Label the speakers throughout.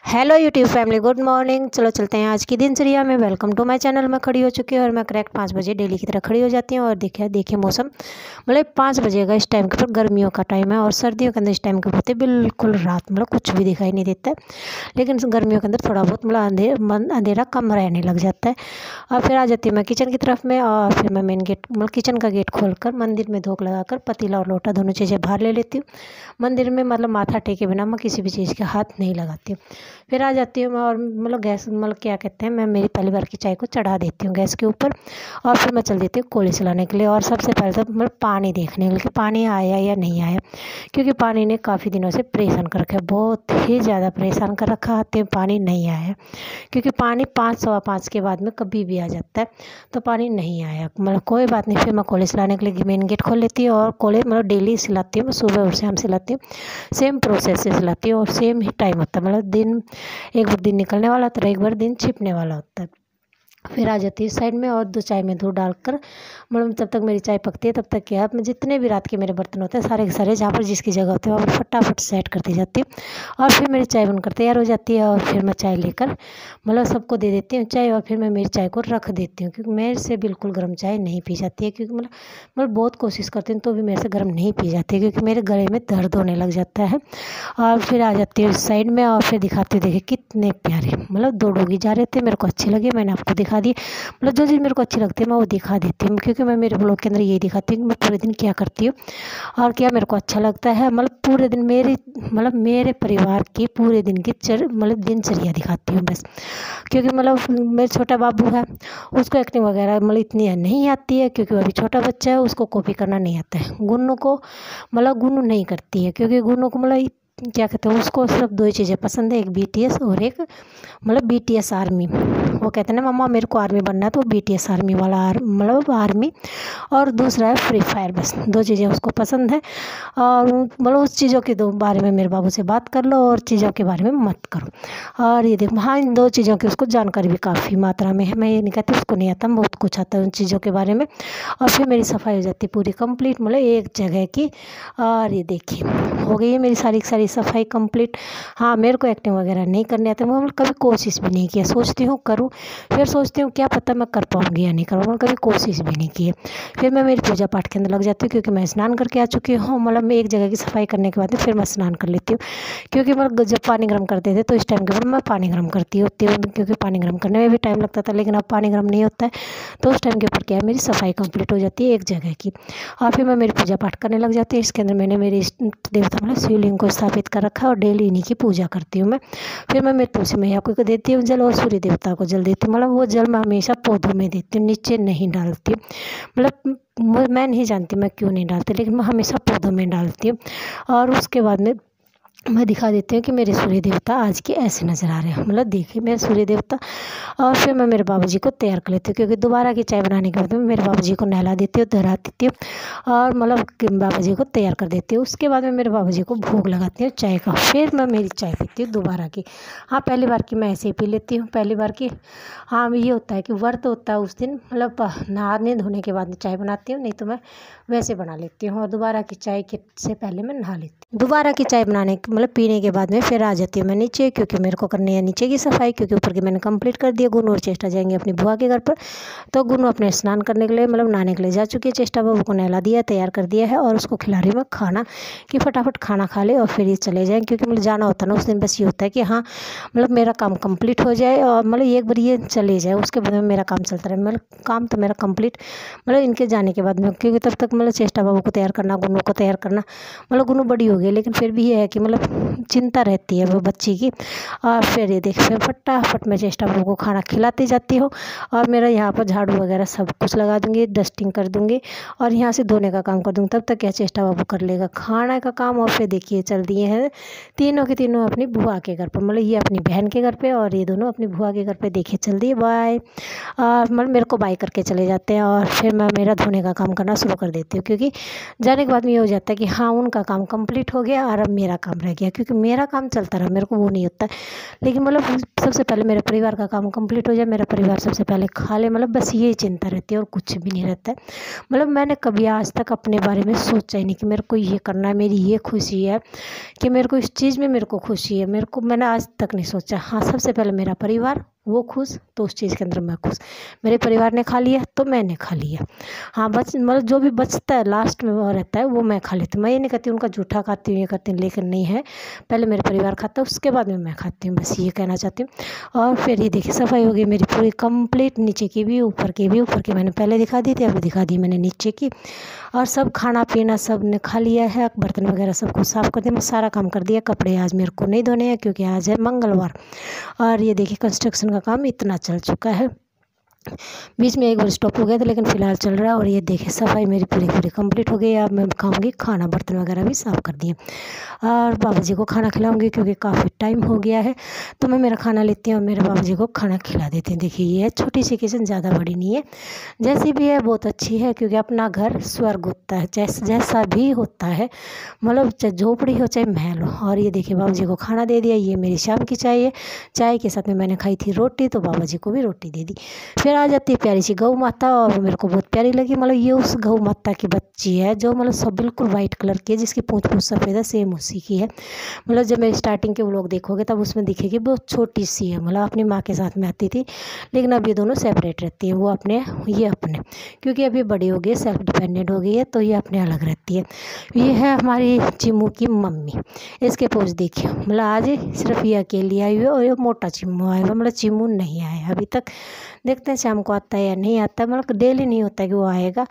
Speaker 1: Hello YouTube family, good morning. चलो चलते हैं आज की दिनचर्या में। Welcome to my channel. मैं खड़ी हो चुकी हूँ और मैं करेक्ट 5 बजे डेली की तरह खड़ी हो जाती हूँ। और देखिए मौसम मतलब 5 बजे का इस टाइम के ऊपर गर्मियों का टाइम है और सर्दियों के अंदर इस टाइम के ऊपर बिल्कुल रात मतलब कुछ भी दिखाई नहीं देता है। लेकिन गर्मियों के अंदर थोड़ा बहुत मतलब अंधेरा कम रहने लग जाता है। और फिर आ जाती हूँ मैं किचन की तरफ में और फिर मैं मेन गेट मतलब किचन का गेट खोलकर मंदिर में धूप लगाकर पतीला और लोटा दोनों चीज़ें बाहर ले लेती हूँ। मंदिर में मतलब माथा टेके बिना मैं किसी भी चीज़ के हाथ नहीं लगाती हूँ। फिर आ जाती हूँ मैं और मतलब गैस मतलब क्या कहते हैं, मैं मेरी पहली बार की चाय को चढ़ा देती हूँ गैस के ऊपर। और फिर मैं चल देती हूँ कोले चलाने के लिए। और सबसे पहले तो मतलब पानी देखने के लिए कि पानी आया या नहीं आया, क्योंकि पानी ने काफ़ी दिनों से परेशान कर रखा है, बहुत ही ज़्यादा परेशान कर रखा है। पानी नहीं आया क्योंकि पानी 5 सवा 5 के बाद में कभी भी आ जाता है, तो पानी नहीं आया। मतलब कोई बात नहीं, फिर मैं कोले सिलाने के लिए मेन गेट खोल लेती हूँ और कोले मतलब डेली सिलाती हूँ। मैं सुबह और शाम सिलाती हूँ, सेम प्रोसेस से सिलाती हूँ और सेम ही टाइम होता है। मतलब दिन एक बार दिन निकलने वाला होता है, एक बार दिन छिपने वाला होता है। फिर आ जाती है साइड में और दो चाय में दूध डालकर मतलब तब तक मेरी चाय पकती है, तब तक क्या मैं जितने भी रात के मेरे बर्तन होते हैं सारे के सारे जहाँ पर जिसकी जगह होती है वहाँ पर फटाफट सेट करती जाती हूँ। और फिर मेरी चाय बनकर तैयार हो जाती है और फिर मैं चाय लेकर मतलब सबको दे देती हूँ चाय। और फिर मैं मेरी चाय को रख देती हूँ क्योंकि मेरे से बिल्कुल गर्म चाय नहीं पी जाती है, क्योंकि मतलब बहुत कोशिश करती हूँ तो भी मेरे से गर्म नहीं पी जाती है, क्योंकि मेरे गले में दर्द होने लग जाता है। और फिर आ जाती हूँ इस साइड में और फिर दिखाती हूँ, देखिए कितने प्यारे मतलब 2 डॉगी जा रहे थे, मेरे को अच्छे लगे, मैंने आपको दिखा दी। मतलब जो चीज़ मेरे को अच्छी लगती है मैं वो दिखा देती हूँ, क्योंकि मैं मेरे ब्लॉग के अंदर ये दिखाती हूँ कि मैं पूरे दिन क्या करती हूँ और क्या मेरे को अच्छा लगता है। मतलब पूरे दिन मेरे परिवार की पूरे दिन की मतलब दिनचर्या दिखाती हूँ बस। क्योंकि मतलब मेरा छोटा बाबू है, उसको एक्टिंग वगैरह मतलब इतनी नहीं आती है, क्योंकि वो अभी छोटा बच्चा है, उसको कॉपी करना नहीं आता है। गुन्नू को मतलब गुन्नू नहीं करती है, क्योंकि गुन्नू को मतलब क्या कहते हैं, उसको सिर्फ 2 ही चीज़ें पसंद है, एक बीटीएस और एक मतलब बीटीएस आर्मी। वो कहते हैं ना मम्मा मेरे को आर्मी बनना है, तो बीटीएस आर्मी वाला मतलब आर्मी। और दूसरा है फ्री फायर, बस 2 चीज़ें उसको पसंद है। और मतलब उस चीज़ों के बारे में मेरे बाबू से बात कर लो और चीज़ों के बारे में मत करो। और ये देखो हाँ, इन 2 चीज़ों की उसको जानकारी भी काफ़ी मात्रा में है। मैं ये नहीं कहती उसको नहीं आता, बहुत कुछ आता है उन चीज़ों के बारे में। और फिर मेरी सफाई हो जाती है पूरी कंप्लीट मतलब एक जगह की। और ये देखिए हो गई है मेरी सारी की सारी सफाई कंप्लीट। हाँ, मेरे को एक्टिंग वगैरह नहीं करनी आती, मैं कभी कोशिश भी नहीं किया। सोचती हूँ करूँ, फिर सोचती हूँ क्या पता मैं कर पाऊँगी या नहीं कर पाऊँगी, कभी कोशिश भी नहीं की है। फिर मैं मेरी पूजा पाठ के अंदर लग जाती हूँ, क्योंकि मैं स्नान करके आ चुकी हूँ। मतलब मैं एक जगह की सफाई करने के बाद में फिर मैं स्नान कर लेती हूँ, क्योंकि मतलब जब पानी गर्म करते थे तो इस टाइम के ऊपर मैं पानी गर्म करती होती हूँ, क्योंकि पानी गर्म करने में भी टाइम लगता था, लेकिन अब पानी गर्म नहीं होता है, तो उस टाइम के ऊपर क्या है मेरी सफाई कंप्लीट हो जाती है एक जगह की। और फिर मैं मेरी पूजा पाठ करने लग जाती हूँ। इसके अंदर मैंने मेरी देवता मतलब शिवलिंग को स्थापित कर रखा है और डेली इन्हीं की पूजा करती हूँ मैं। फिर मैं मेरी तुलसी मैया को देती हूँ जल और सूर्य देवता को जल देती हूँ। मतलब वो जल मैं हमेशा पौधों में देती हूँ, नीचे नहीं डालती हूँ। मतलब मैं नहीं जानती मैं क्यों नहीं डालती, लेकिन मैं हमेशा पौधों में डालती हूँ। और उसके बाद में मैं दिखा देती हूँ कि मेरे सूर्य देवता आज के ऐसे नज़र आ रहे हैं, मतलब देखिए मेरे सूर्य देवता। और फिर मैं मेरे बाबूजी को तैयार कर लेती हूँ, क्योंकि दोबारा की चाय बनाने के बाद में मेरे बाबूजी को नहला देती हूँ, धरा देती हूँ और मतलब बाबूजी को तैयार कर देती हूँ। उसके बाद में मेरे बाबूजी को भोग लगाती हूँ चाय का, फिर मैं मेरी चाय पीती हूँ दोबारा की। हाँ, पहली बार की मैं ऐसे ही पी लेती हूँ, पहली बार की। हाँ, ये होता है कि व्रत होता है उस दिन, मतलब नहाने धोने के बाद में चाय बनाती हूँ, नहीं तो मैं वैसे बना लेती हूँ। और दोबारा की चाय के से पहले मैं नहा लेती हूँ। दोबारा की चाय बनाने मतलब पीने के बाद में फिर आ जाती हूँ मैं नीचे, क्योंकि मेरे को करनी है नीचे की सफाई, क्योंकि ऊपर की मैंने कंप्लीट कर दिया। गुनू और चेष्टा जाएंगे अपनी बुआ के घर पर, तो गुनू अपने स्नान करने के लिए मतलब नहाने के लिए जा चुकी है। चेष्टा बाबू को नहला दिया, तैयार कर दिया है और उसको खिला रही हूँ मैं खाना, कि फटाफट खाना खा ले और फिर ये चले जाएँ, क्योंकि मतलब जाना होता है ना उस दिन। बस ये होता है कि हाँ मतलब मेरा काम कंप्लीट हो जाए और मतलब एक बार ये चले जाए, उसके बाद में मेरा काम चलता रहे। मतलब काम तो मेरा कंप्लीट मतलब इनके जाने के बाद में, क्योंकि तब तक मतलब चेष्टा बाबू को तैयार करना, गुनू को तैयार करना। मतलब गुनू बड़ी हो गई, लेकिन फिर भी ये है कि मतलब चिंता रहती है वो बच्ची की। और फिर ये देख फिर फटाफट मैं चेष्टा बाबू को खाना खिलाती जाती हूँ। और मेरा यहाँ पर झाड़ू वगैरह सब कुछ लगा दूँगी, डस्टिंग कर दूँगी और यहाँ से धोने का काम कर दूँगी। तब तक क्या चेष्टा बाबू कर लेगा खाना का काम। और फिर देखिए चल दिए हैं तीनों के तीनों अपनी बुआ के घर पर, मतलब ये अपनी बहन के घर पे और ये दोनों अपनी बुआ के घर पे। देखिए चल दिए बाय, मतलब मेरे को बाय करके चले जाते हैं। और फिर मैं मेरा धोने का काम करना शुरू कर देती हूँ, क्योंकि जाने के बाद में ये हो जाता है कि हाँ उनका काम कंप्लीट कंप्लीट हो गया और अब मेरा काम रह गया, क्योंकि मेरा काम चलता रहा, मेरे को वो नहीं होता। लेकिन मतलब सबसे पहले मेरे परिवार का काम कंप्लीट हो जाए, मेरा परिवार सबसे पहले खा ले, मतलब बस यही चिंता रहती है और कुछ भी नहीं रहता है। मतलब मैंने कभी आज तक अपने बारे में सोचा ही नहीं कि मेरे को ये करना है, मेरी ये खुशी है, कि मेरे को इस चीज़ में मेरे को खुशी है, मैंने आज तक नहीं सोचा। हाँ, सबसे पहले मेरा परिवार, वो खुश तो उस चीज़ के अंदर मैं खुश। मेरे परिवार ने खा लिया तो मैंने खा लिया। हाँ, मतलब जो भी बचता है लास्ट में वो रहता है, वो मैं खा लेती हूँ। मैं ये नहीं कहती उनका जूठा खाती हूँ, ये करती हूँ, लेकिन नहीं है, पहले मेरे परिवार खाता है, उसके बाद में मैं खाती हूँ, बस ये कहना चाहती हूँ। और फिर ये देखिए सफाई हो गई मेरी पूरी कंप्लीट, नीचे की भी ऊपर की मैंने पहले दिखा दी थी, अभी दिखा दी मैंने नीचे की। और सब खाना पीना सब ने खा लिया है, बर्तन वगैरह सब कुछ साफ़ कर दिया, मैं सारा काम कर दिया। कपड़े आज मेरे को नहीं धोने हैं क्योंकि आज है मंगलवार। और ये देखिए कंस्ट्रक्शन का काम इतना चल चुका है, बीच में एक बार स्टॉप हो गया था, लेकिन फ़िलहाल चल रहा है। और ये देखिए सफाई मेरी पूरी कंप्लीट हो गई है। अब मैं खाऊंगी खाना, बर्तन वगैरह भी साफ़ कर दिए और बाबा जी को खाना खिलाऊंगी, क्योंकि काफ़ी टाइम हो गया है। तो मैं मेरा खाना लेती हूँ और मेरे बाबा जी को खाना खिला देती हूँ। देखिए ये छोटी सी किचन, ज़्यादा बड़ी नहीं है, जैसी भी है बहुत अच्छी है, क्योंकि अपना घर स्वर्ग होता है, जैसा भी होता है, मतलब चाहे झोपड़ी हो चाहे महल हो। और ये देखिए बाबा जी को खाना दे दिया। ये मेरी शाम की चाय है, चाय के साथ में मैंने खाई थी रोटी, तो बाबा जी को भी रोटी दे दी। फिर आ जाती है प्यारी सी गौ माता, और वो मेरे को बहुत प्यारी लगी। मतलब ये उस गौ माता की बच्ची है जो मतलब सब बिल्कुल वाइट कलर की है, जिसकी पूँछ सफ़ेद है, सेम उसी की है। मतलब जब मैं स्टार्टिंग के व्लॉग देखोगे तब उसमें दिखेगी बहुत छोटी सी है, मतलब अपनी माँ के साथ में आती थी, लेकिन अब ये दोनों सेपरेट रहती हैं, वो अपने ये अपने, क्योंकि अभी बड़ी हो गई, सेल्फ डिपेंडेंट हो गई है, तो ये अपने अलग रहती है। ये है हमारी चिम्मू की मम्मी, इसके पोज देखिए, मतलब आज सिर्फ ये अकेली आई हुई है और ये मोटा चिम्मू आया हुआ, मतलब चिम्मू नहीं आया अभी तक। देखते हैं शाम को आता है या नहीं आता, मतलब डेली नहीं होता है कि वो आएगा,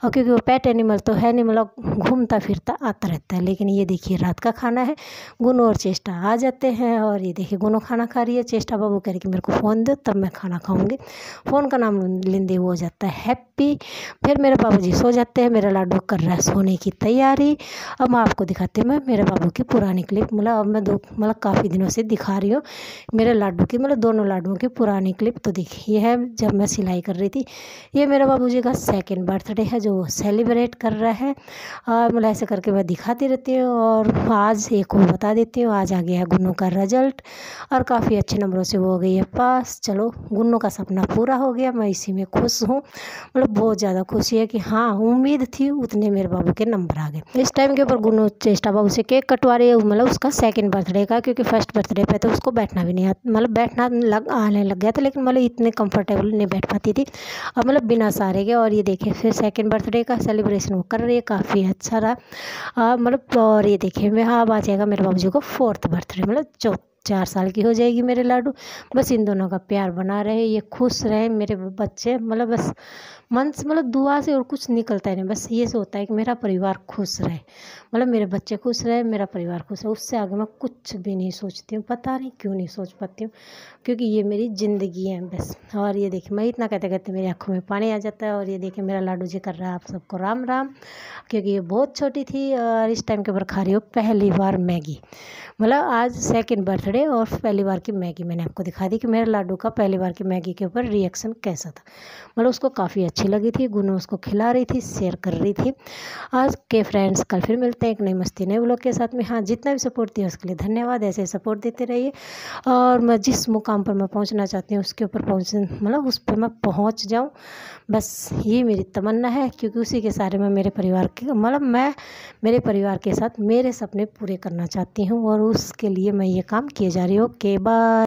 Speaker 1: और क्योंकि वो पेट एनिमल तो है नहीं, मतलब घूमता फिरता आता रहता है। लेकिन ये देखिए रात का खाना है, गुनो और चेष्टा आ जाते हैं। और ये देखिए गुनो खाना खा रही है, चेष्टा बाबू कह रही कि मेरे को फ़ोन दो तब मैं खाना खाऊंगी। फ़ोन का नाम लेंदे वो हो जाता है हैप्पी। फिर मेरे बाबू जी सो जाते हैं, मेरा लाडू कर रहा है सोने की तैयारी। अब मैं आपको दिखाती हूँ मैं मेरे बाबू की पुरानी क्लिप, मतलब अब मैं मतलब काफ़ी दिनों से दिखा रही हूँ मेरे लाडू की, मतलब दोनों लाडुओं की पुरानी क्लिप। तो देखिए ये है जब मैं सिलाई कर रही थी, ये मेरे बाबूजी का सेकंड बर्थडे है जो सेलिब्रेट कर रहा है। और मतलब ऐसे करके मैं दिखाती रहती हूँ। और आज एक और बता देती हूँ, आज आ गया है गुन्नू का रिजल्ट और काफ़ी अच्छे नंबरों से वो हो गई है पास। चलो गुन्नू का सपना पूरा हो गया, मैं इसी में खुश हूँ, मतलब बहुत ज़्यादा खुशी है कि हाँ उम्मीद थी उतने मेरे बाबू के नंबर आ गए। इस टाइम के ऊपर गुन्नू चेष्टा बाबू से केक कटवा रही है, मतलब उसका सेकंड बर्थडे का, क्योंकि फर्स्ट बर्थडे पे तो उसको बैठना भी नहीं आता, मतलब बैठना आने लग गया था, लेकिन मतलब इतने कंफर्टेबल नहीं बैठ पाती थी, और मतलब बिना सहारे के। और ये देखिए फिर सेकंड बर्थडे का सेलिब्रेशन वो कर रही है, काफ़ी अच्छा रहा मतलब। और ये देखिए मैं हाँ आ जाएगा मेरे बाबूजी को फोर्थ बर्थडे, मतलब 4 साल की हो जाएगी मेरे लाडू। बस इन दोनों का प्यार बना रहे, ये खुश रहे मेरे बच्चे, मतलब बस मन से, मतलब दुआ से और कुछ निकलता ही नहीं, बस ये से होता है कि मेरा परिवार खुश रहे, मतलब मेरे बच्चे खुश रहे, मेरा परिवार खुश रहे, उससे आगे मैं कुछ भी नहीं सोचती हूँ। पता नहीं क्यों नहीं सोच पाती हूँ, क्योंकि ये मेरी ज़िंदगी है बस। और ये देखिए मैं इतना कहते कहते मेरी आँखों में पानी आ जाता है। और ये देखिए मेरा लाडू जी कर रहा है आप सबको राम राम, क्योंकि ये बहुत छोटी थी और इस टाइम के ऊपर खा रही हो पहली बार मैगी, मतलब आज सेकंड बर्थडे और पहली बार की मैगी मैंने आपको दिखा दी कि मेरे लाडू का पहली बार की मैगी के ऊपर रिएक्शन कैसा था, मतलब उसको काफ़ी अच्छी लगी थी। गुनू उसको खिला रही थी, शेयर कर रही थी। आज के फ्रेंड्स कल फिर मिलते हैं एक नई मस्ती नए व्लॉग के साथ में। हाँ जितना भी सपोर्ट दिया उसके लिए धन्यवाद, ऐसे सपोर्ट देते रहिए। और मैं जिस मुकाम पर मैं पहुँचना चाहती हूँ उसके ऊपर मतलब उस पर मैं पहुँच जाऊँ, बस ये मेरी तमन्ना है, क्योंकि उसी के सारे में मेरे परिवार के, मतलब मैं मेरे परिवार के साथ मेरे सपने पूरे करना चाहती हूँ, और उसके लिए मैं ये काम किए जा रही हूँ। Okay bye.